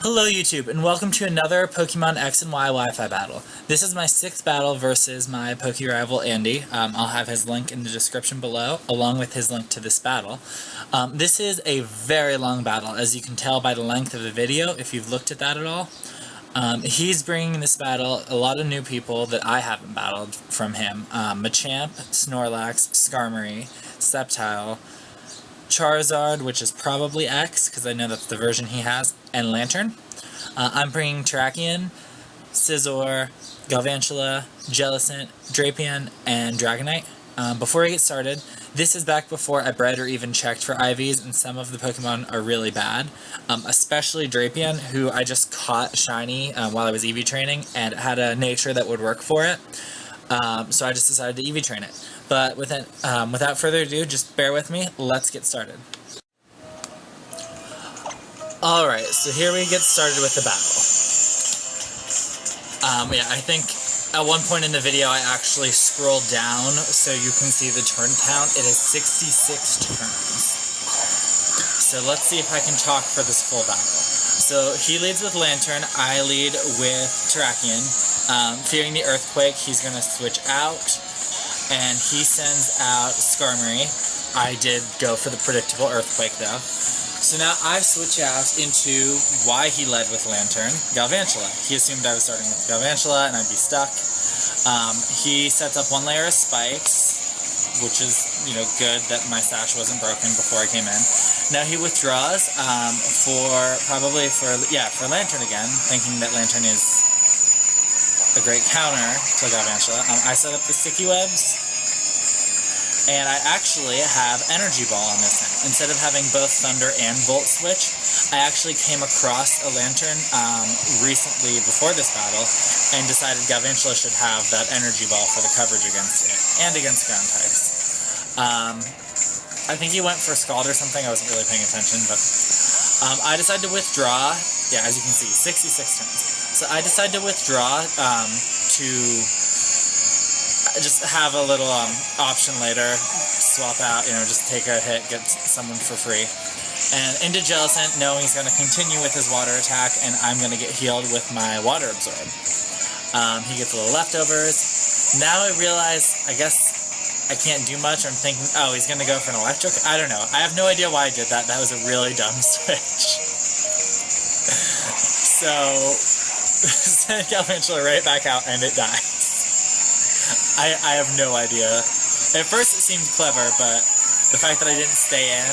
Hello YouTube, and welcome to another Pokemon X and Y Wi-Fi battle. This is my 6th battle versus my Poke-rival Andy. I'll have his link in the description below, along with his link to this battle. This is a very long battle, as you can tell by the length of the video, if you've looked at that at all. He's bringing in this battle a lot of new people that I haven't battled from him. Machamp, Snorlax, Skarmory, Sceptile, Charizard, which is probably X, because I know that's the version he has, and Lantern. I'm bringing Terrakion, Scizor, Galvantula, Jellicent, Drapion, and Dragonite. Before I get started, this is back before I bred or even checked for IVs, and some of the Pokemon are really bad, especially Drapion, who I just caught shiny while I was EV training, and it had a nature that would work for it. So I just decided to EV train it. But without further ado, just bear with me, let's get started. Alright, so here we get started with the battle. Yeah, I think at one point in the video I actually scrolled down so you can see the turn count. It is 66 turns. So let's see if I can talk for this full battle. So he leads with Lantern, I lead with Terrakion. Fearing the Earthquake, he's going to switch out, and he sends out Skarmory. I did go for the predictable Earthquake though. So now I switch out into why he led with Lantern, Galvantula. He assumed I was starting with Galvantula and I'd be stuck. He sets up one layer of spikes, which is, good that my sash wasn't broken before I came in. Now he withdraws for Lantern again, thinking that Lantern is a great counter to Galvantula. I set up the sticky webs, and I actually have Energy Ball on this now. Instead of having both Thunder and Volt Switch, I actually came across a Lantern recently before this battle, and decided Galvantula should have that Energy Ball for the coverage against it, and against ground types. I think he went for Scald or something, I wasn't really paying attention, but I decided to withdraw. Yeah, as you can see, 66 turns. So I decided to withdraw to just have a little option later, swap out, just take a hit, get someone for free. And into Jellicent, knowing he's going to continue with his water attack, and I'm going to get healed with my Water Absorb. He gets a little leftovers. Now I realize, I guess I can't do much. I'm thinking, oh, he's going to go for an Electric? I don't know. I have no idea why I did that. That was a really dumb switch. So, send Galvantula right back out, and it dies. I have no idea. At first it seemed clever, but the fact that I didn't stay in,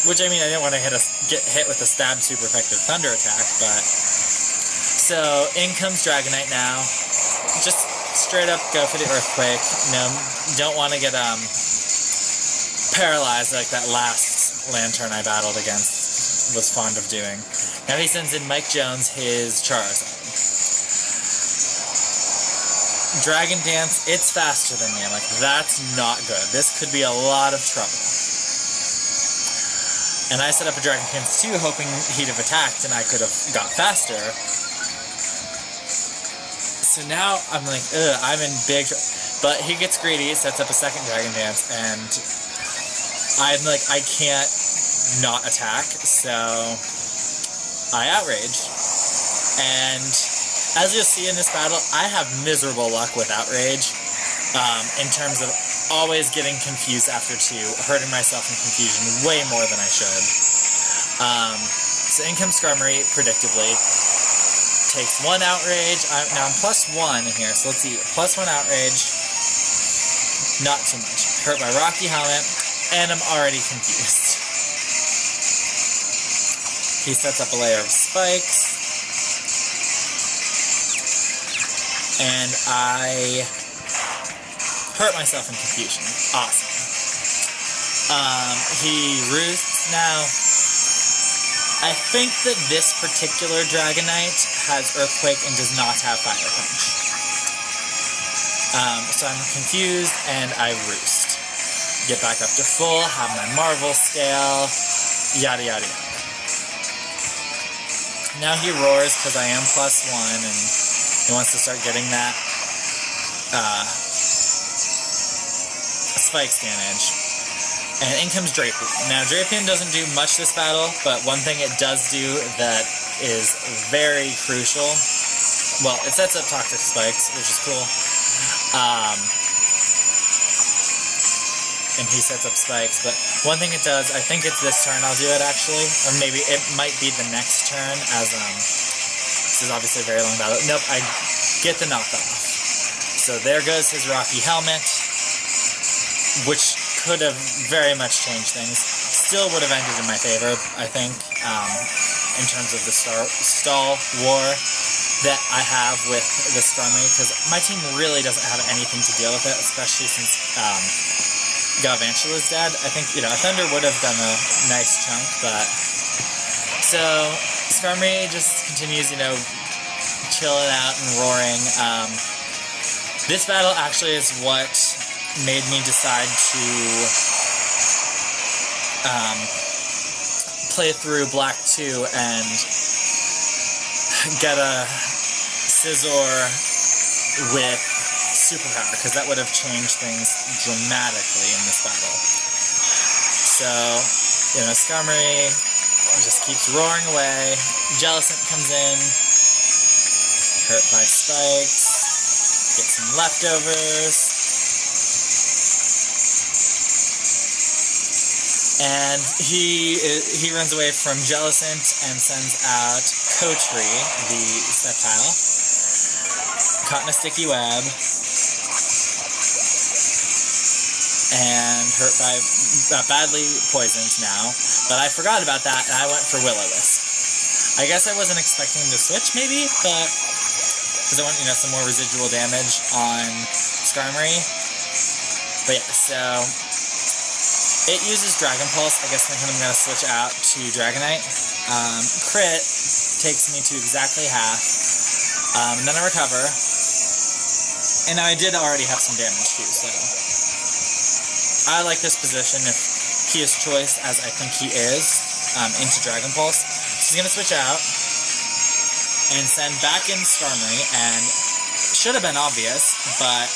which I didn't want to get hit with a stab super effective Thunder attack, but so in comes Dragonite now. Just straight up go for the Earthquake. Don't want to get paralyzed like that last Lantern I battled against was fond of doing. Now he sends in Mike Jones, his Charizard. Dragon Dance, it's faster than me. I'm like, that's not good. This could be a lot of trouble. And I set up a Dragon Dance too, hoping he'd have attacked and I could have got faster. So now I'm like, I'm in big trouble. But he gets greedy, sets up a second Dragon Dance, and I'm like, I can't not attack, so I Outrage. And as you'll see in this battle, I have miserable luck with Outrage, in terms of always getting confused after 2, hurting myself in confusion way more than I should. So in comes Skarmory, predictably, takes 1 Outrage. Now I'm +1 here, so let's see, +1 Outrage, not too much. Hurt by Rocky Helmet, and I'm already confused. He sets up a layer of spikes, and I hurt myself in confusion. Awesome. He roosts now. I think that this particular Dragonite has Earthquake and does not have Fire Punch. So I'm confused, and I roost. Get back up to full, have my Marvel Scale, yada yada yada. Now he roars because I am +1, and he wants to start getting that spikes damage. And in comes Drapion. Now, Drapion doesn't do much this battle, but one thing it does do that is very crucial, well, it sets up Toxic Spikes, which is cool. And he sets up spikes, but one thing it does, I think it's this turn I'll do it actually, or maybe it might be the next turn, as this is obviously a very long battle. Nope, I get the knockoff. So there goes his Rocky Helmet, which could have very much changed things. Still would have ended in my favor, I think, in terms of the stall war that I have with the Skarmory, because my team really doesn't have anything to deal with it, especially since Galvantula's dead. I think, a Thunder would have done a nice chunk, but... So, Skarmory just continues, chilling out and roaring. This battle actually is what made me decide to play through Black 2 and get a Scizor with Superpower, because that would have changed things dramatically in this battle. So, Skarmory just keeps roaring away. Jellicent comes in, hurt by spikes, get some leftovers, and he runs away from Jellicent and sends out Kotri, the Sceptile, caught in a sticky web, and hurt by, badly poisoned now, but I forgot about that, and I went for Will-O-Wisp. I guess I wasn't expecting him to switch, maybe, but, because I want, some more residual damage on Skarmory. But yeah, so, it uses Dragon Pulse. I guess thinking I'm going to switch out to Dragonite. Crit takes me to exactly half, and then I recover, and now I did already have some damage too, so I like this position if he is choice, as I think he is, into Dragon Pulse. So he's going to switch out and send back in Skarmory, and should have been obvious, but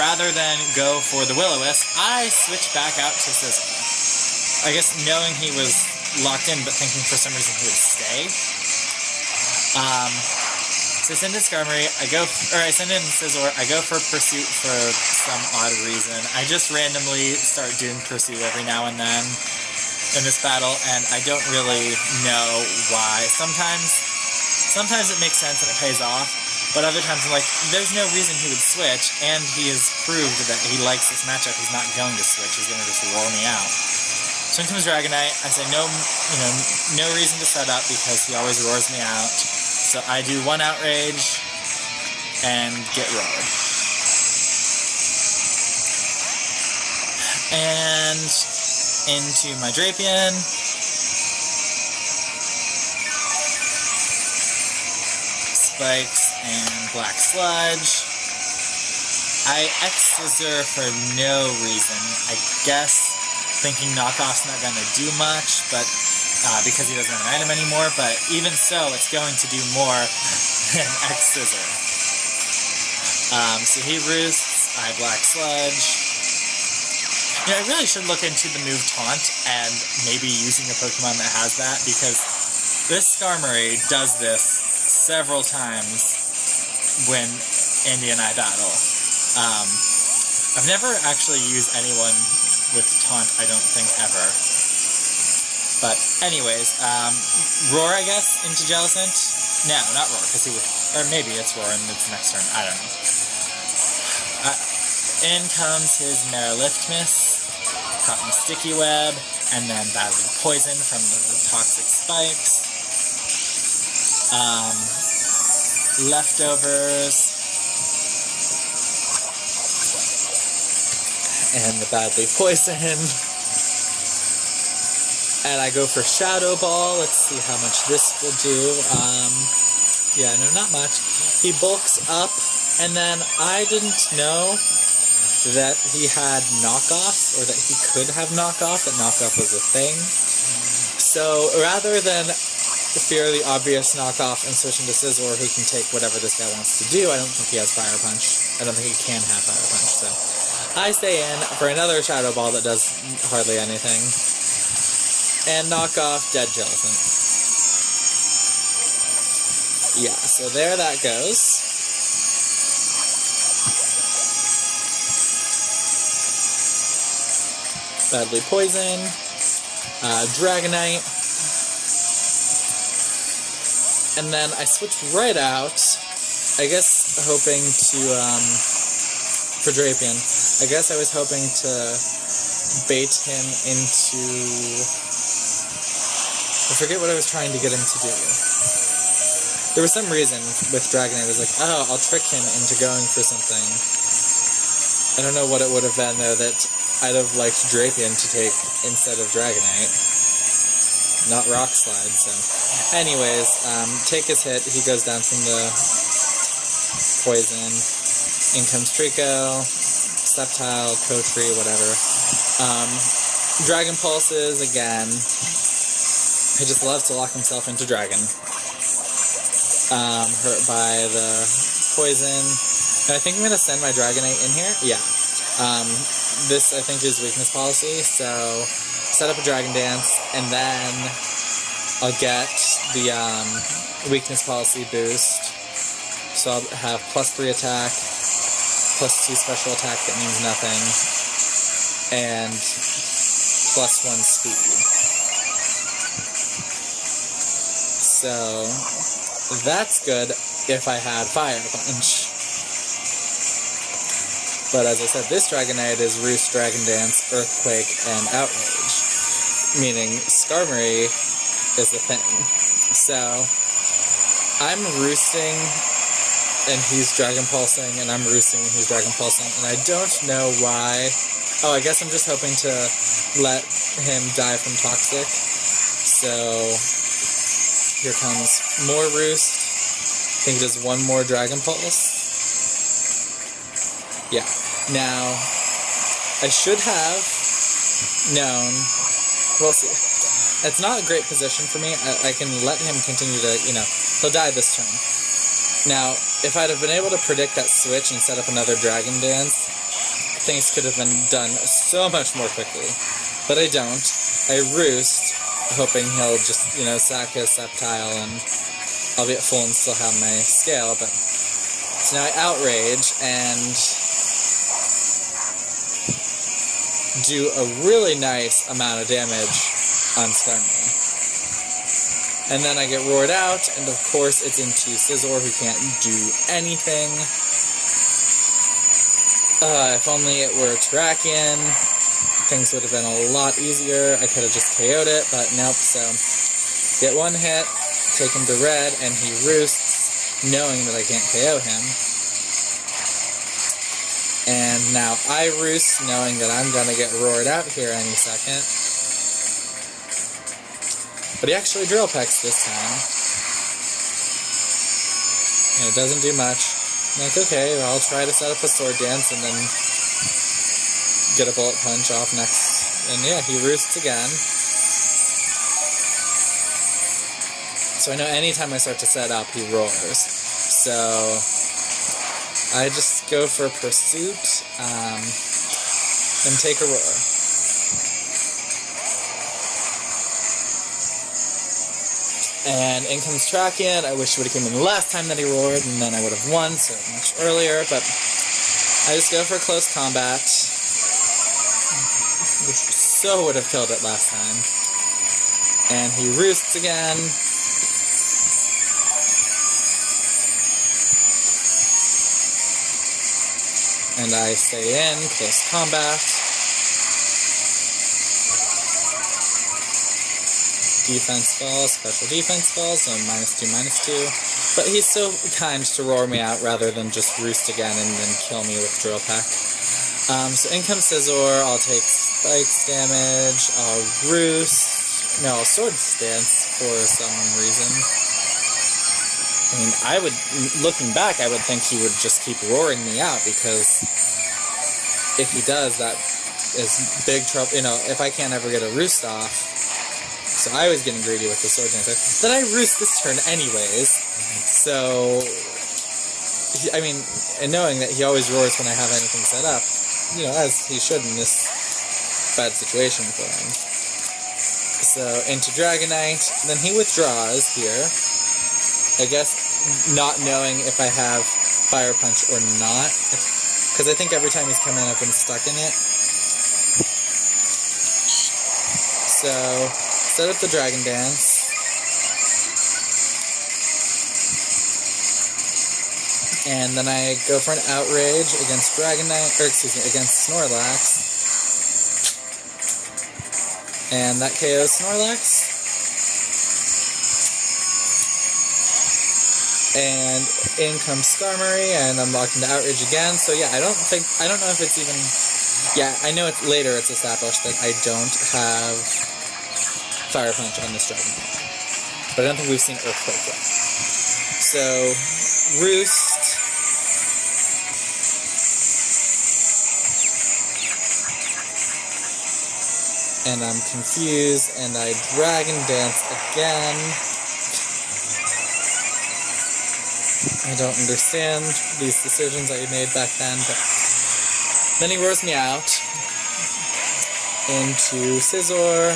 rather than go for the Will-O-Wisp, I switched back out to Scizor. I guess knowing he was locked in, but thinking for some reason he would stay. So I send in Skarmory, I send in Scizor, I go for Pursuit for some odd reason. I just randomly start doing Pursuit every now and then in this battle, and I don't really know why. Sometimes it makes sense and it pays off, but other times I'm like, there's no reason he would switch, and he has proved that he likes this matchup. He's not going to switch, he's going to just roll me out. So in comes Dragonite, I say no reason to set up because he always roars me out. So I do one Outrage and get roared. And into my Drapion. Spikes and Black Sludge. I X-Scissor for no reason. I guess thinking knockoff's not gonna do much, but because he doesn't have an item anymore, but even so, it's going to do more than X-Scissor. So he roosts, I Black Sludge. I really should look into the move Taunt and maybe using a Pokemon that has that, because this Skarmory does this several times when Andy and I battle. I've never actually used anyone with Taunt, I don't think, ever. But anyways, Roar, I guess, into Jellicent? No, not Roar, because he would, or maybe it's Roar and it's next turn, I don't know. In comes his Mariliftmas, caught in a sticky web, and then badly poisoned from the toxic spikes. Leftovers, and the badly poisoned. And I go for Shadow Ball. Let's see how much this will do. Yeah, no, not much. He bulks up, and then I didn't know that he had knockoff, or that he could have knockoff, that knockoff was a thing. So rather than fear the obvious knockoff and switch into Scizor, who can take whatever this guy wants to do, I don't think he has Fire Punch. I don't think he can have Fire Punch, so I stay in for another Shadow Ball that does hardly anything. And knock off Dead Gelatin. Yeah, so there that goes. Badly Poison, Dragonite, and then I switched right out, I guess hoping to, for Drapion, I guess I was hoping to bait him into, I forget what I was trying to get him to do. There was some reason with Dragonite, I was like, oh, I'll trick him into going for something. I don't know what it would have been, though, that I'd have liked Drapion to take instead of Dragonite. Not Rock Slide, so. Anyways, take his hit, he goes down from the poison. In comes Trico, Sceptile, Cotree, whatever. Dragon Pulses, again. He just loves to lock himself into Dragon. Hurt by the poison. And I think I'm going to send my Dragonite in here. Yeah. This, I think, is weakness policy, so set up a Dragon Dance, and then I'll get the weakness policy boost. So I'll have +3 attack, +2 special attack that means nothing, and +1 speed. So that's good if I had Fire Punch. But as I said, this Dragonite is Roost, Dragon Dance, Earthquake, and Outrage. Meaning Skarmory is the thing. So I'm roosting and he's Dragon Pulsing, and I'm roosting and he's Dragon Pulsing, and I don't know why. Oh, I guess I'm just hoping to let him die from Toxic. So here comes more Roost. I think it is one more Dragon Pulse. Yeah. Now, I should have known. We'll see. It's not a great position for me. I can let him continue to, he'll die this turn. Now, if I'd have been able to predict that switch and set up another Dragon Dance, things could have been done so much more quickly. But I don't. I roost, hoping he'll just, sack his Sceptile and I'll be at full and still have my scale. But so now I outrage and do a really nice amount of damage on Skarmory. And then I get roared out, and of course it's into Scizor, who can't do anything. If only it were Terrakion, things would have been a lot easier. I could have just KO'd it, but nope, so get one hit, take him to red, and he roosts, knowing that I can't KO him. And now I roost, knowing that I'm gonna get roared out here any second. But he actually Drill Pecks this time. And it doesn't do much. I'm like, okay, well, I'll try to set up a Sword Dance and then get a Bullet Punch off next. And yeah, he roosts again. So I know anytime I start to set up, he roars. So I just go for Pursuit and take a roar. And in comes Terrakion. I wish it would have come in the last time that he roared, and then I would have won so much earlier, but I just go for close combat, which so would have killed it last time. And he roosts again. And I stay in, close combat. Defense falls, special defense falls, so -2, -2. But he's so kind to roar me out rather than just roost again and then kill me with Drill Peck. So in comes Scizor, I'll take Spikes damage, I'll roost. No, I'll Sword Dance for some reason. I mean, looking back, I would think he would just keep roaring me out, because if he does, that is big trouble. If I can't ever get a roost off. So I was getting greedy with the Sword Dance. Then I roost this turn anyways. So, and knowing that he always roars when I have anything set up, you know, as he should in this bad situation for him. So, into Dragonite, then he withdraws here. I guess not knowing if I have Fire Punch or not, because I think every time he's come in I've been stuck in it. So, set up the Dragon Dance. And then I go for an Outrage against Dragonite, or excuse me, against Snorlax. And that KOs Snorlax. And in comes Skarmory, and I'm locked into Outrage again. So yeah, I don't know if it's even, yeah, I know it's later it's established that I don't have Fire Punch on this Dragonite. But I don't think we've seen Earthquake yet. So, Roost. And I'm confused, and I Dragon Dance again. I don't understand these decisions I made back then, but then he roars me out into Scizor.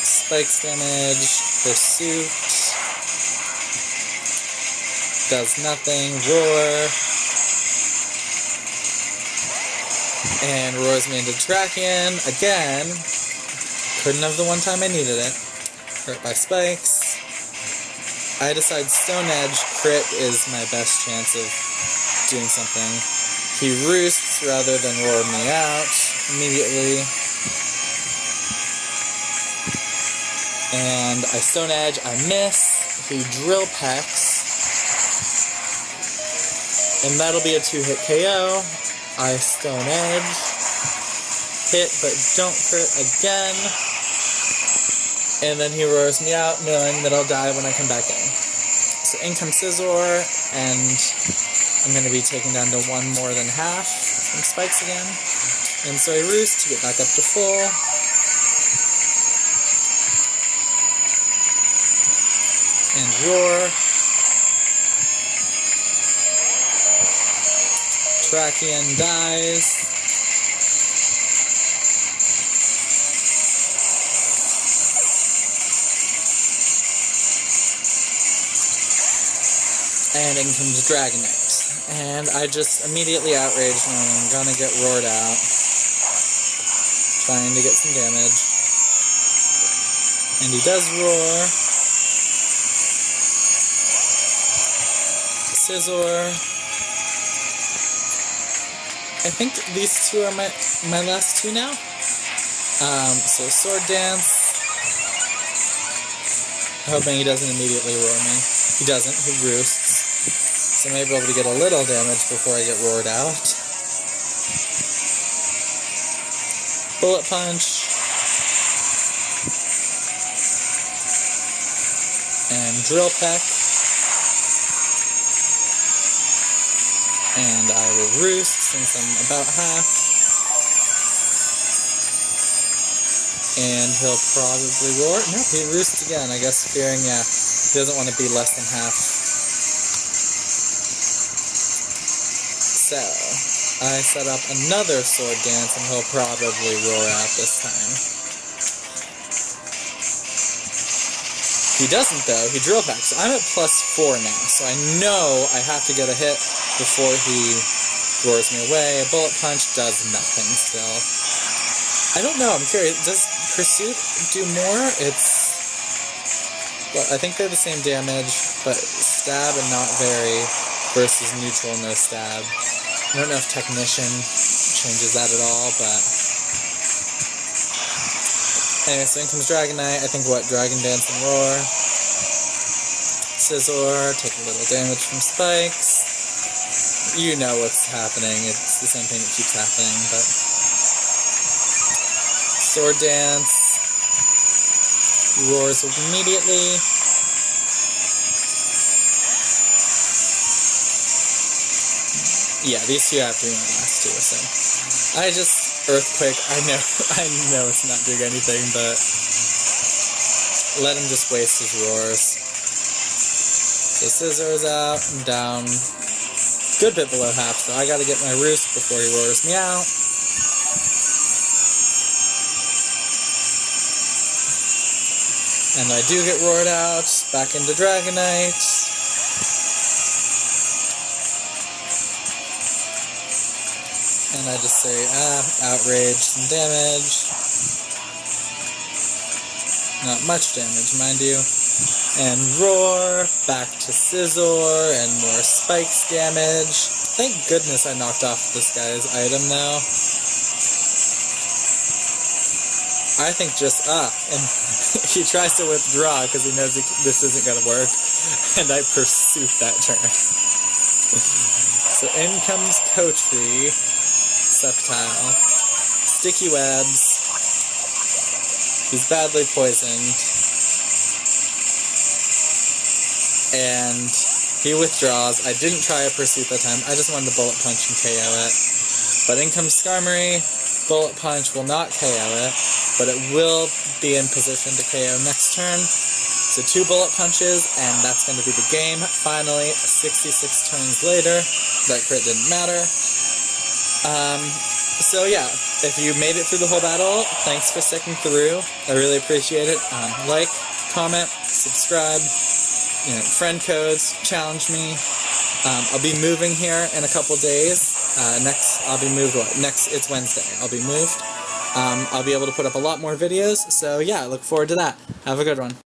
Spikes damage, Pursuit. Does nothing, Roar. And roars me into Drakion again. Couldn't have the one time I needed it. Hurt by spikes. I decide Stone Edge crit is my best chance of doing something. He roosts rather than roar me out immediately. And I Stone Edge, I miss. He Drill Pecks. And that'll be a 2-hit KO. I Stone Edge, hit but don't crit again, and then he roars me out knowing that I'll die when I come back in. So in comes Scizor, and I'm going to be taken down to one more than half from spikes again. And so I roost to get back up to full. And roar. Drakion dies. And in comes Dragonite. And I just immediately outraged knowing I'm gonna get roared out. Trying to get some damage. And he does roar. Scizor. I think these two are my last two now. So Sword Dance. Hoping he doesn't immediately roar me. He doesn't, he roosts. So I may be able to get a little damage before I get roared out. Bullet Punch. And Drill Peck. And I will roost since I'm about half. And he'll probably roar. Nope, he roosts again, I guess fearing, yeah, he doesn't want to be less than half. So, I set up another Sword Dance and he'll probably roar out this time. He doesn't though, he Drill Packs. So I'm at +4 now, so I know I have to get a hit before he roars me away. A Bullet Punch does nothing still. I don't know, I'm curious, does Pursuit do more? Well, I think they're the same damage, but stab and not very versus neutral no stab. I don't know if Technician changes that at all, but anyway, so in comes Dragonite. I think Dragon Dance and Roar. Scizor, take a little damage from spikes. You know what's happening. It's the same thing that keeps happening, but Sword Dance. Roars immediately. Yeah, these two have to be my last two, so I just Earthquake. I know it's not doing anything, but let him just waste his roars. So Scizor's out, I'm down good bit below half, so I gotta get my roost before he roars me out. And I do get roared out, back into Dragonite. And I just say, outrage, some damage. Not much damage, mind you. And roar, back to Scizor, and more spikes damage. Thank goodness I knocked off this guy's item, though. I think just, and he tries to withdraw because he knows this isn't going to work, and I pursued that turn. So in comes Coatry, Sceptile, Sticky Webs, he's badly poisoned, and he withdraws. I didn't try a Pursuit that time, I just wanted to Bullet Punch and KO it. But in comes Skarmory, Bullet Punch will not KO it, but it will be in position to KO next turn. So 2 Bullet Punches, and that's going to be the game. Finally, 66 turns later, that crit didn't matter. So yeah, if you made it through the whole battle, thanks for sticking through. I really appreciate it. Like, comment, subscribe, friend codes, challenge me. I'll be moving here in a couple days. I'll be moved, it's Wednesday. I'll be moved. I'll be able to put up a lot more videos, so yeah, I look forward to that. Have a good one.